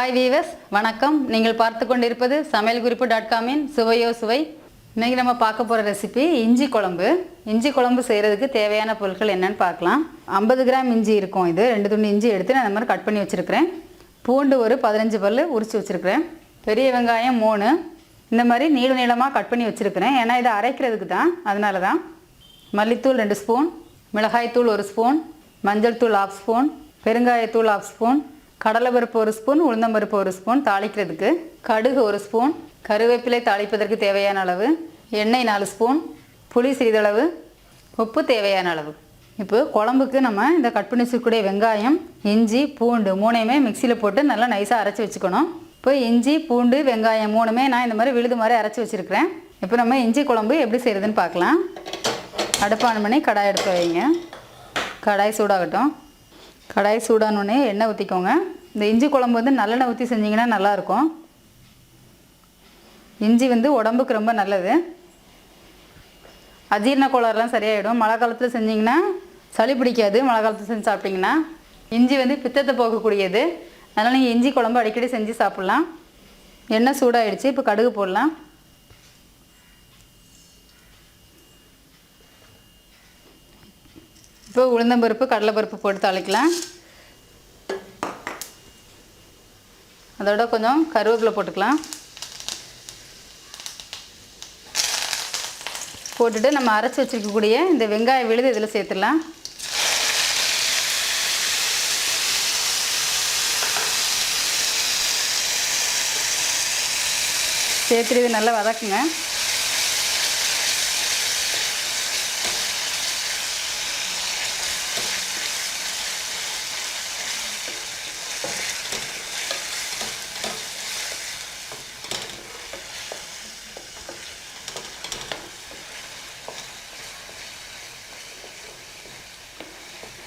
Hi viewers, வணக்கம். நீங்கள் பார்த்து கொண்டிருப்பது சமையல் குறிப்பு.com-இன் சுவையோ சுவை. இன்றைக்கி நம்ம பார்க்க போகிற ரெசிபி இஞ்சி குழம்பு. இஞ்சி குழம்பு செய்கிறதுக்கு தேவையான பொருட்கள் என்னென்னு பார்க்கலாம். 50 கிராம் இஞ்சி இருக்கும். இது 2 துண்டு இஞ்சி எடுத்து நான் இந்த மாதிரி கட் பண்ணி வச்சுருக்கிறேன். பூண்டு ஒரு 15 பல் உரித்து வச்சுருக்கிறேன். பெரிய வெங்காயம் 3 இந்த மாதிரி நீள நீளமாக கட் பண்ணி வச்சுருக்கிறேன். ஏன்னா இதை அரைக்கிறதுக்கு தான், அதனால தான். மல்லித்தூள் 2 ஸ்பூன், மிளகாய்த்தூள் 1 ஸ்பூன், மஞ்சள் தூள் 1/2 ஸ்பூன், பெருங்காயத்தூள் 1/2 ஸ்பூன், கடலைப்பருப்பு 1 ஸ்பூன், உளுந்தம்பருப்பு 1 ஸ்பூன் தாளிக்கிறதுக்கு, கடுகு 1 ஸ்பூன், கருவேப்பிலை தாளிப்பதற்கு தேவையான அளவு, எண்ணெய் 4 ஸ்பூன், புளி சிறிதளவு, உப்பு தேவையான அளவு. இப்போ குழம்புக்கு நம்ம இந்த கட் பண்ணி வச்சுக்கூடிய வெங்காயம், இஞ்சி, பூண்டு 3யுமே மிக்சியில் போட்டு நல்லா நைஸாக அரைச்சி வச்சுக்கணும். இப்போ இஞ்சி, பூண்டு, வெங்காயம் 3மே நான் இந்த மாதிரி விழுது மாதிரி அரைச்சி வச்சுருக்கிறேன். இப்போ நம்ம இஞ்சி குழம்பு எப்படி செய்கிறதுன்னு பார்க்கலாம். அடுப்பு ஆன் பண்ணி கடாய் எடுத்து வைங்க. கடாய் சூடாகட்டும். கடாய் சூடானோடனே எண்ணெய் ஊற்றிக்கோங்க. இந்த இஞ்சி குழம்பு வந்து நல்லெண்ணெய் ஊற்றி செஞ்சிங்கன்னா நல்லாயிருக்கும். இஞ்சி வந்து உடம்புக்கு ரொம்ப நல்லது. அஜீரண கோளாறுலாம் சரியாயிடும். மழை காலத்தில் செஞ்சிங்கன்னா சளி பிடிக்காது. மழை காலத்தில் செஞ்சு சாப்பிட்டிங்கன்னா இஞ்சி வந்து பித்தத்தை போகக்கூடியது. அதனால் நீங்கள் இஞ்சி குழம்பு அடிக்கடி செஞ்சு சாப்பிட்லாம். எண்ணெய் சூடாகிடுச்சு. இப்போ கடுகு போடலாம். இப்போ உளுந்தம்பருப்பு, கடலைப்பருப்பு போட்டு தாளிக்கலாம். அதோட கொஞ்சம் கருவேப்பிலை போட்டுக்கலாம். போட்டுட்டு நம்ம அரைச்சி வச்சுருக்கக்கூடிய இந்த வெங்காய விழுது இதில் சேர்த்துடலாம். சேர்த்துட்டு இது நல்லா வதக்குங்க.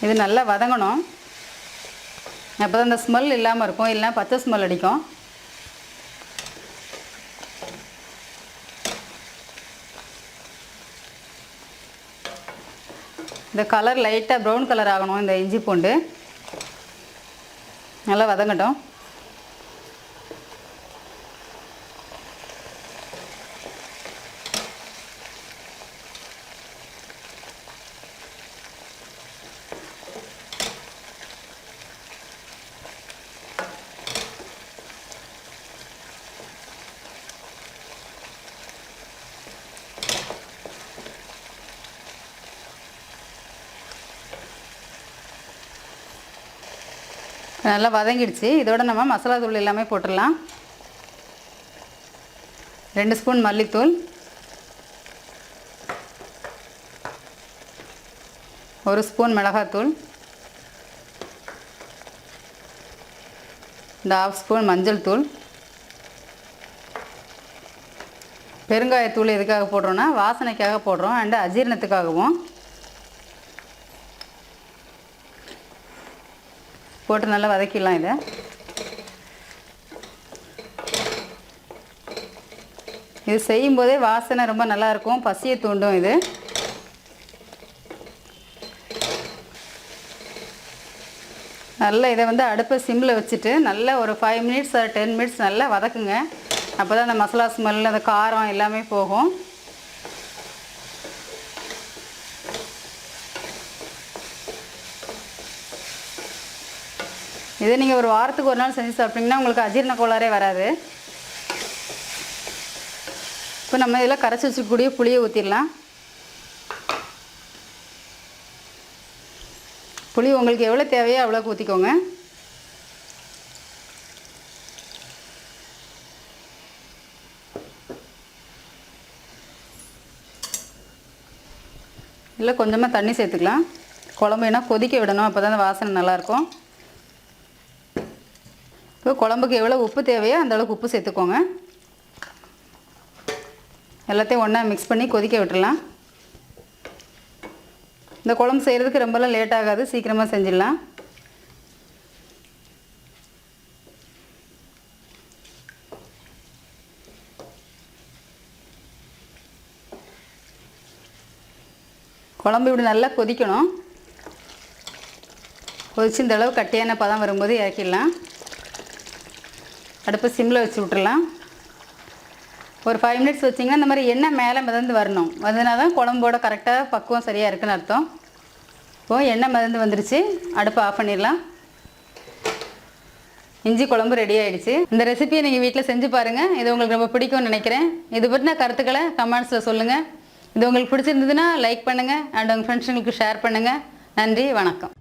இது நல்லா வதங்கணும். அப்போ தான் அந்த ஸ்மெல் இல்லாமல் இருக்கும். இல்லைனா பச்சை ஸ்மெல் அடிக்கும். இந்த கலர் லைட்டாக ப்ரௌன் கலர் ஆகணும். இந்த இஞ்சி பூண்டு நல்லா வதங்கட்டும். நல்லா வதங்கிடுச்சு. இதோட நம்ம மசாலா தூள் எல்லாமே போட்டுடலாம். 2 ஸ்பூன் மல்லித்தூள், 1 ஸ்பூன் மிளகாத்தூள், இந்த 1/2 ஸ்பூன் மஞ்சள் தூள், பெருங்காயத்தூள் எதுக்காக போடுறோன்னா வாசனைக்காக போடுறோம், அண்டு அஜீரணத்துக்காகவும். போட்டு நல்லா வதக்கிடலாம். இதை இது செய்யும்போதே வாசனை ரொம்ப நல்லாயிருக்கும். பசியை தூண்டும். இது நல்லா இதை வந்து அடுப்பை சிம்மில் வச்சுட்டு நல்லா ஒரு 5 மினிட்ஸ் 10 மினிட்ஸ் நல்லா வதக்குங்க. அப்போ தான் அந்த மசாலா ஸ்மெல், அந்த காரம் எல்லாமே போகும். இதை நீங்கள் ஒரு வாரத்துக்கு ஒரு நாள் செஞ்சு சாப்பிட்டிங்கன்னா உங்களுக்கு அஜீரண கோளாறே வராது. இப்போ நம்ம இதில் கரைச்சி வச்சுக்கக்கூடிய புளியை ஊற்றிடலாம். புளி உங்களுக்கு எவ்வளோ தேவையோ அவ்வளோக்கு ஊற்றிக்கோங்க. இல்லை கொஞ்சமாக தண்ணி சேர்த்துக்கலாம். குழம்பு ஏன்னா கொதிக்க விடணும். அப்போ தான் அந்த வாசனை நல்லாயிருக்கும். இப்போ குழம்புக்கு எவ்வளோ உப்பு தேவையோ அந்தளவுக்கு உப்பு சேர்த்துக்கோங்க. எல்லாத்தையும் ஒன்றா மிக்ஸ் பண்ணி கொதிக்க விட்டுடலாம். இந்த குழம்பு செய்கிறதுக்கு ரொம்பலாம் லேட் ஆகாது. சீக்கிரமாக செஞ்சிடலாம். குழம்பு இப்படி நல்லா கொதிக்கணும். கொதிச்சு இந்த அளவு கட்டியான பதம் வரும்போது இறக்கிடலாம். அடுப்பு சிம்மில் வச்சு விட்டுறலாம். ஒரு 5 மினிட்ஸ் வச்சிங்கன்னா இந்த மாதிரி எண்ணெய் மேலே மிதந்து வரணும். வந்ததுனா தான் குழம்போட கரெக்டாக பக்குவம் சரியாக இருக்குன்னு அர்த்தம். இப்போது எண்ணெய் மிதந்து வந்துருச்சு. அடுப்பை ஆஃப் பண்ணிடலாம். இஞ்சி குழம்பு ரெடி ஆகிடுச்சு. இந்த ரெசிபியை நீங்கள் வீட்டில் செஞ்சு பாருங்கள். இது உங்களுக்கு ரொம்ப பிடிக்கும்னு நினைக்கிறேன். இது பற்றின கருத்துக்களை கமெண்ட்ஸில் சொல்லுங்கள். இது உங்களுக்கு பிடிச்சிருந்ததுன்னா லைக் பண்ணுங்கள் அண்ட் உங்கள் ஃப்ரெண்ட்ஸுங்களுக்கு ஷேர் பண்ணுங்கள். நன்றி, வணக்கம்.